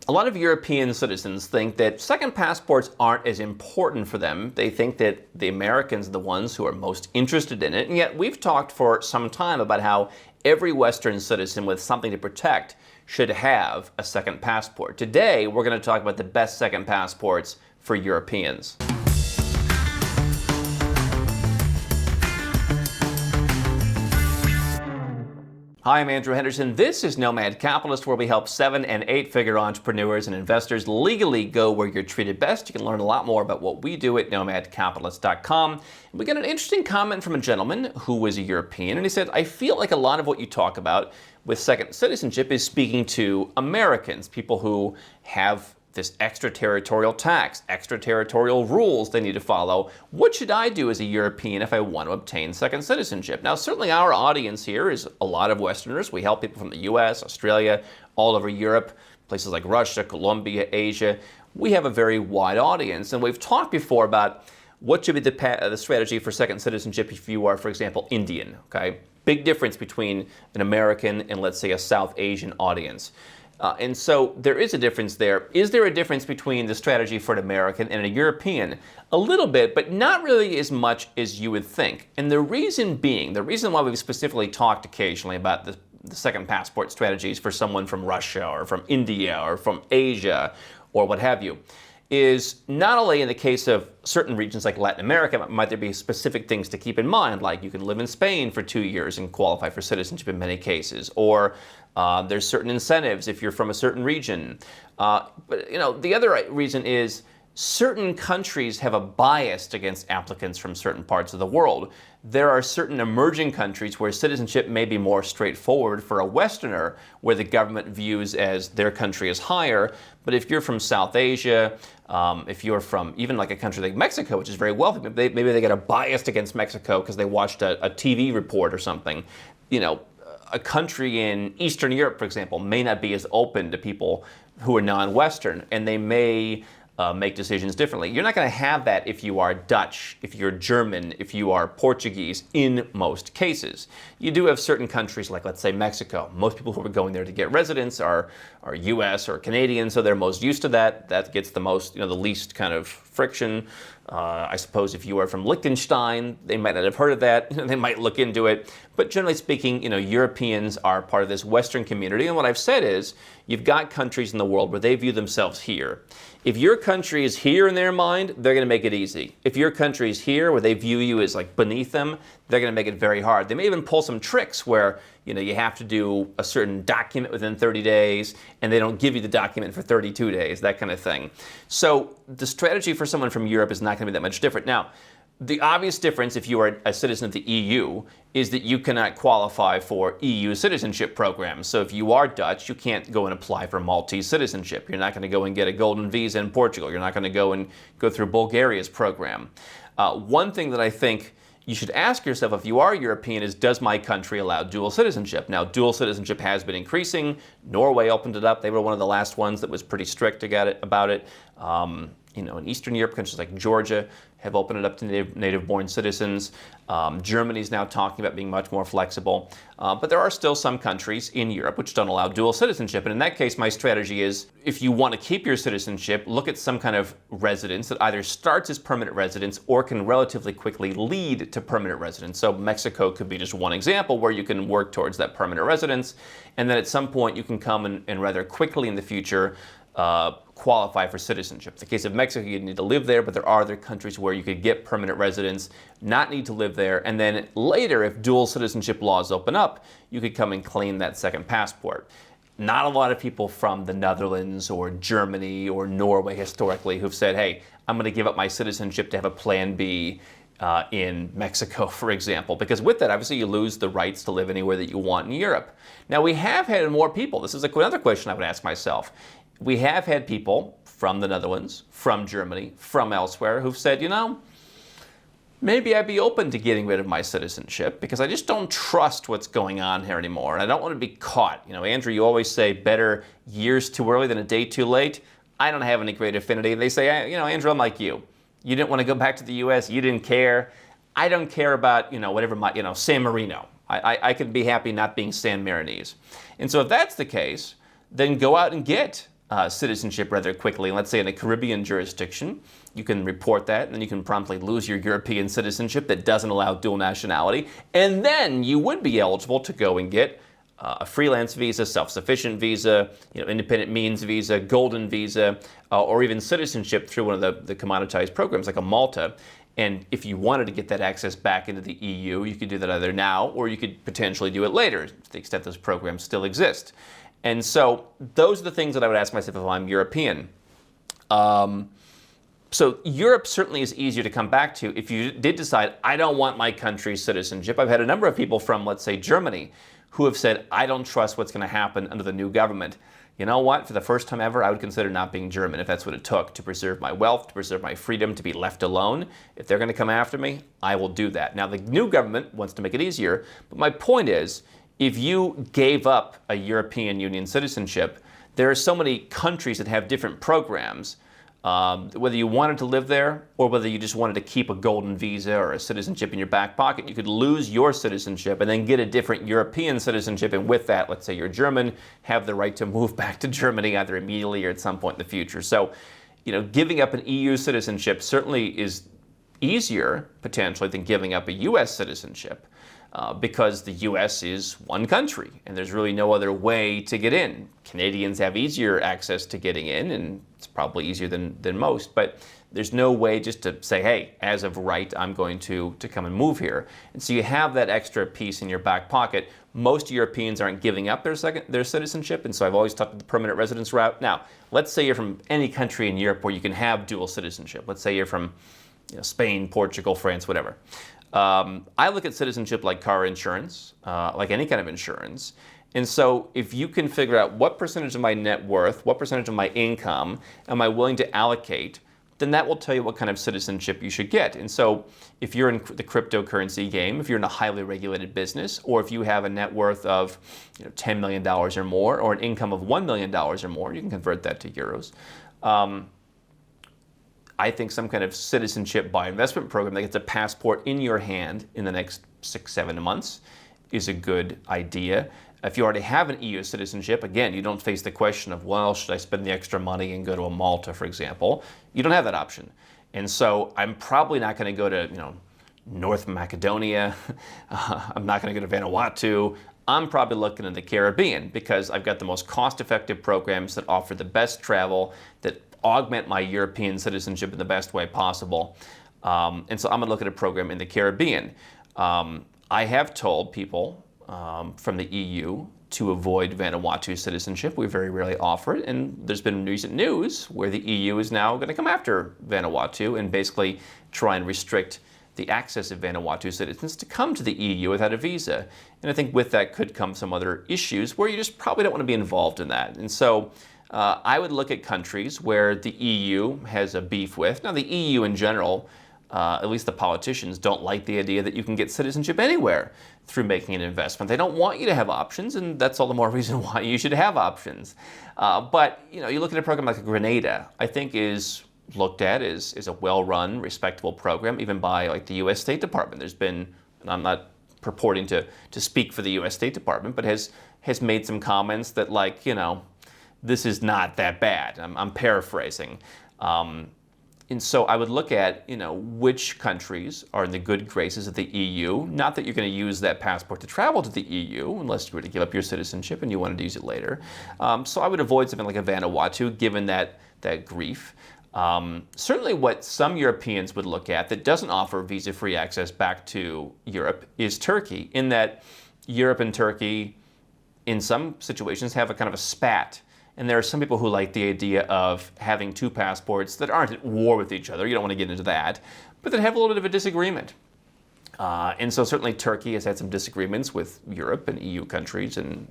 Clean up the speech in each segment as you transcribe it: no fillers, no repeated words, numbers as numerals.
A lot of European citizens think that second passports aren't as important for them. They think that the Americans are the ones who are most interested in it. And yet we've talked for some time about how every Western citizen with something to protect should have a second passport. Today, we're going to talk about the best second passports for Europeans. Hi, I'm Andrew Henderson. This is Nomad Capitalist, where we help 7- and 8-figure entrepreneurs and investors legally go where you're treated best. You can learn a lot more about what we do at nomadcapitalist.com. We got an interesting comment from a gentleman who was a European, and he said, I feel like a lot of what you talk about with second citizenship is speaking to Americans, people who have this extraterritorial tax, extraterritorial rules they need to follow. What should I do as a European if I want to obtain second citizenship? Now, certainly our audience here is a lot of Westerners. We help people from the US, Australia, all over Europe, places like Russia, Colombia, Asia. We have a very wide audience, and we've talked before about what should be the strategy for second citizenship if you are, for example, Indian, okay? Big difference between an American and, let's say, a South Asian audience. And so there is a difference there. Is there a difference between the strategy for an American and a European? A little bit, but not really as much as you would think. And the reason being, the reason why we've specifically talked occasionally about the second passport strategies for someone from Russia or from India or from Asia or what have you, is not only in the case of certain regions like Latin America, might there be specific things to keep in mind, like you can live in Spain for 2 years and qualify for citizenship in many cases, or there's certain incentives if you're from a certain region. But the other reason is certain countries have a bias against applicants from certain parts of the world. There are certain emerging countries where citizenship may be more straightforward for a Westerner, where the government views as their country is higher. But if you're from South Asia, if you're from even like a country like Mexico, which is very wealthy, maybe they get a bias against Mexico because they watched a TV report or something. A country in Eastern Europe, for example, may not be as open to people who are non-Western, and they may make decisions differently. You're not going to have that if you are Dutch, if you're German, if you are Portuguese, in most cases. You do have certain countries like, let's say, Mexico. Most people who are going there to get residence are US or Canadian, so they're most used to that. That gets the most, the least kind of friction. I suppose if you are from Liechtenstein, they might not have heard of that. They might look into it. But generally speaking, Europeans are part of this Western community. And what I've said is, you've got countries in the world where they view themselves here. If your country is here in their mind, they're going to make it easy. If your country is here where they view you as like beneath them, they're going to make it very hard. They may even pull some tricks where you have to do a certain document within 30 days and they don't give you the document for 32 days, that kind of thing. So the strategy for someone from Europe is not going to be that much different. Now, the obvious difference if you are a citizen of the EU is that you cannot qualify for EU citizenship programs. So if you are Dutch, you can't go and apply for Maltese citizenship. You're not going to go and get a golden visa in Portugal. You're not going to go and go through Bulgaria's program. One thing that I think you should ask yourself if you are European is, does my country allow dual citizenship? Now, dual citizenship has been increasing. Norway opened it up. They were one of the last ones that was pretty strict about it. In Eastern Europe, countries like Georgia have opened it up to native-born citizens. Germany is now talking about being much more flexible. But there are still some countries in Europe which don't allow dual citizenship. And in that case, my strategy is, if you want to keep your citizenship, look at some kind of residence that either starts as permanent residence or can relatively quickly lead to permanent residence. So Mexico could be just one example where you can work towards that permanent residence. And then at some point, you can come and rather quickly in the future qualify for citizenship. In the case of Mexico, you need to live there, but there are other countries where you could get permanent residence, not need to live there, and then later, if dual citizenship laws open up, you could come and claim that second passport. Not a lot of people from the Netherlands or Germany or Norway historically who've said, hey, I'm going to give up my citizenship to have a plan B in Mexico, for example, because with that, obviously, you lose the rights to live anywhere that you want in Europe. Now, we have had more people. This is another question I would ask myself. We have had people from the Netherlands, from Germany, from elsewhere who've said, maybe I'd be open to getting rid of my citizenship because I just don't trust what's going on here anymore. And I don't want to be caught. Andrew, you always say better years too early than a day too late. I don't have any great affinity. They say, Andrew, I'm like you. You didn't want to go back to the U.S. You didn't care. I don't care about, whatever San Marino. I could be happy not being San Marinese. And so if that's the case, then go out and get citizenship rather quickly. Let's say in a Caribbean jurisdiction, you can report that, and then you can promptly lose your European citizenship that doesn't allow dual nationality, and then you would be eligible to go and get a freelance visa, self-sufficient visa, independent means visa, golden visa, or even citizenship through one of the commoditized programs like a Malta. And if you wanted to get that access back into the EU, you could do that either now or you could potentially do it later, to the extent those programs still exist. And so those are the things that I would ask myself if I'm European. So Europe certainly is easier to come back to if you did decide, I don't want my country's citizenship. I've had a number of people from, let's say, Germany who have said, I don't trust what's going to happen under the new government. You know what? For the first time ever, I would consider not being German if that's what it took to preserve my wealth, to preserve my freedom, to be left alone. If they're going to come after me, I will do that. Now, the new government wants to make it easier, but my point is, if you gave up a European Union citizenship, there are so many countries that have different programs. Whether you wanted to live there or whether you just wanted to keep a golden visa or a citizenship in your back pocket, you could lose your citizenship and then get a different European citizenship. And with that, let's say you're German, have the right to move back to Germany either immediately or at some point in the future. So, giving up an EU citizenship certainly is easier potentially than giving up a US citizenship. Because the U.S. is one country, and there's really no other way to get in. Canadians have easier access to getting in, and it's probably easier than most, but there's no way just to say, hey, as of right, I'm going to come and move here. And so you have that extra piece in your back pocket. Most Europeans aren't giving up their citizenship, and so I've always talked about the permanent residence route. Now, let's say you're from any country in Europe where you can have dual citizenship. Let's say you're from Spain, Portugal, France, whatever. I look at citizenship like car insurance, like any kind of insurance. And so if you can figure out what percentage of my net worth, what percentage of my income am I willing to allocate, then that will tell you what kind of citizenship you should get. And so if you're in the cryptocurrency game, if you're in a highly regulated business, or if you have a net worth of $10 million or more, or an income of $1 million or more, you can convert that to euros. I think some kind of citizenship by investment program that gets a passport in your hand in the next 6-7 months is a good idea. If you already have an EU citizenship, again, you don't face the question of, well, should I spend the extra money and go to a Malta, for example? You don't have that option. And so I'm probably not going to go to, North Macedonia. I'm not going to go to Vanuatu. I'm probably looking in the Caribbean because I've got the most cost-effective programs that offer the best travel, that augment my European citizenship in the best way possible. And so I'm going to look at a program in the Caribbean. I have told people from the EU to avoid Vanuatu citizenship. We very rarely offer it, and there's been recent news where the EU is now going to come after Vanuatu and basically try and restrict the access of Vanuatu citizens to come to the EU without a visa. And I think with that could come some other issues where you just probably don't want to be involved in that. And so I would look at countries where the EU has a beef with. Now, the EU in general, at least the politicians, don't like the idea that you can get citizenship anywhere through making an investment. They don't want you to have options, and that's all the more reason why you should have options. But you look at a program like Grenada, I think is looked at as a well-run, respectable program, even by like the U.S. State Department. There's been, and I'm not purporting to speak for the U.S. State Department, but has made some comments that this is not that bad. I'm paraphrasing. And so I would look at, which countries are in the good graces of the EU. Not that you're going to use that passport to travel to the EU, unless you were to give up your citizenship and you wanted to use it later. So I would avoid something like a Vanuatu, given that grief. Certainly what some Europeans would look at that doesn't offer visa-free access back to Europe is Turkey, in that Europe and Turkey, in some situations, have a kind of a spat. And there are some people who like the idea of having two passports that aren't at war with each other. You don't want to get into that, but that have a little bit of a disagreement. And so certainly Turkey has had some disagreements with Europe and EU countries and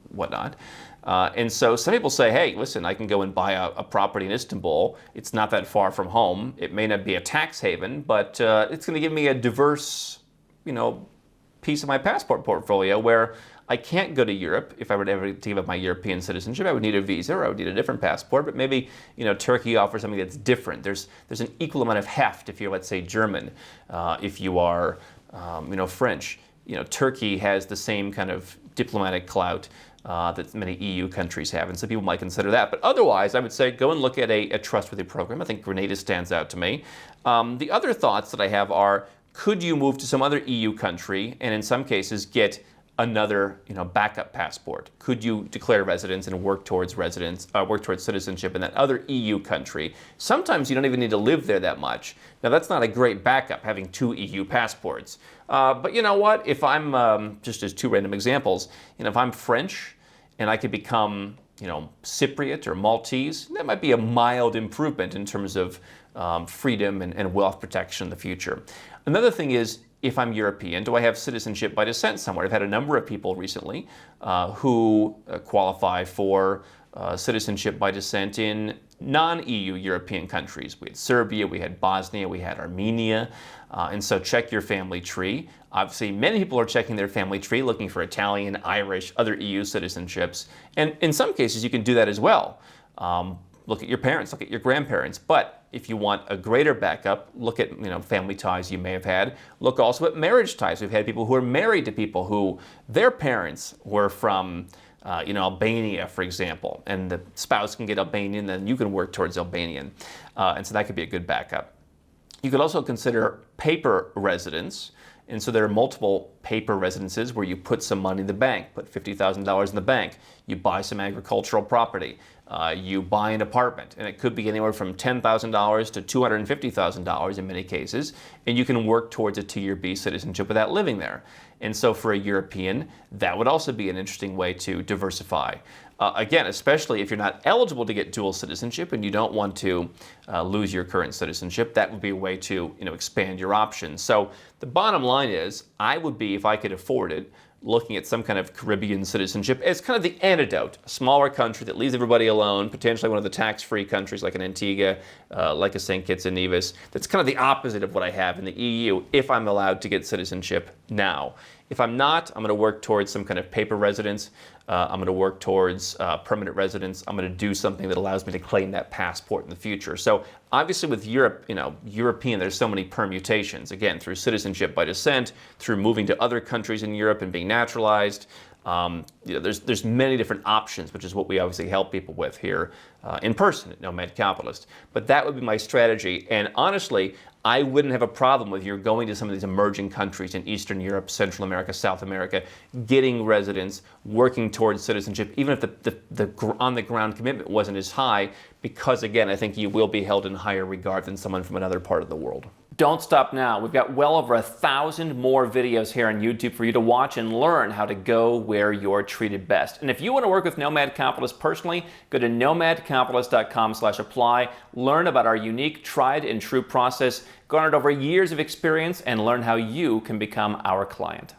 whatnot. And so some people say, hey, listen, I can go and buy a property in Istanbul. It's not that far from home. It may not be a tax haven, but it's going to give me a diverse, piece of my passport portfolio where I can't go to Europe. If I were to ever give up my European citizenship, I would need a visa or I would need a different passport. But maybe Turkey offers something that's different. There's an equal amount of heft if you're, let's say, German. If you are, French. Turkey has the same kind of diplomatic clout that many EU countries have, and some people might consider that. But otherwise, I would say go and look at a trustworthy program. I think Grenada stands out to me. The other thoughts that I have are, could you move to some other EU country and in some cases get another, backup passport? Could you declare residence and work towards citizenship in that other EU country? Sometimes you don't even need to live there that much. Now that's not a great backup, having 2 EU passports. But you know what? If I'm just as 2 random examples, if I'm French and I could become, Cypriot or Maltese, that might be a mild improvement in terms of freedom and wealth protection in the future. Another thing is, if I'm European, do I have citizenship by descent somewhere? I've had a number of people recently who qualify for citizenship by descent in non-EU European countries. We had Serbia, we had Bosnia, we had Armenia, and so check your family tree. Obviously, many people are checking their family tree, looking for Italian, Irish, other EU citizenships, and in some cases you can do that as well. Look at your parents, look at your grandparents. But if you want a greater backup, look at family ties you may have had. Look also at marriage ties. We've had people who are married to people who their parents were from Albania, for example, and the spouse can get Albanian, then you can work towards Albanian, and so that could be a good backup. You could also consider paper residence. And so there are multiple paper residences where you put some money in the bank, put $50,000 in the bank, you buy some agricultural property, you buy an apartment, and it could be anywhere from $10,000 to $250,000 in many cases, and you can work towards a Tier B citizenship without living there. And so for a European, that would also be an interesting way to diversify. Again, especially if you're not eligible to get dual citizenship and you don't want to lose your current citizenship, that would be a way to expand your options. So the bottom line is, I would be, if I could afford it, looking at some kind of Caribbean citizenship as kind of the antidote, a smaller country that leaves everybody alone, potentially one of the tax-free countries like an Antigua, like a St. Kitts and Nevis. That's kind of the opposite of what I have in the EU if I'm allowed to get citizenship now. If I'm not, I'm going to work towards some kind of paper residence. I'm going to work towards permanent residence. I'm going to do something that allows me to claim that passport in the future. So obviously with Europe, European, there's so many permutations. Again, through citizenship by descent, through moving to other countries in Europe and being naturalized. There's many different options, which is what we obviously help people with here in person at Nomad Capitalist. But that would be my strategy. And honestly, I wouldn't have a problem with you going to some of these emerging countries in Eastern Europe, Central America, South America, getting residence, working towards citizenship, even if the on-the-ground commitment wasn't as high, because again, I think you will be held in higher regard than someone from another part of the world. Don't stop now. We've got well over 1,000 more videos here on YouTube for you to watch and learn how to go where you're treated best. And if you want to work with Nomad Capitalist personally, go to nomadcapitalist.com/apply, learn about our unique, tried and true process, garnered over years of experience, and learn how you can become our client.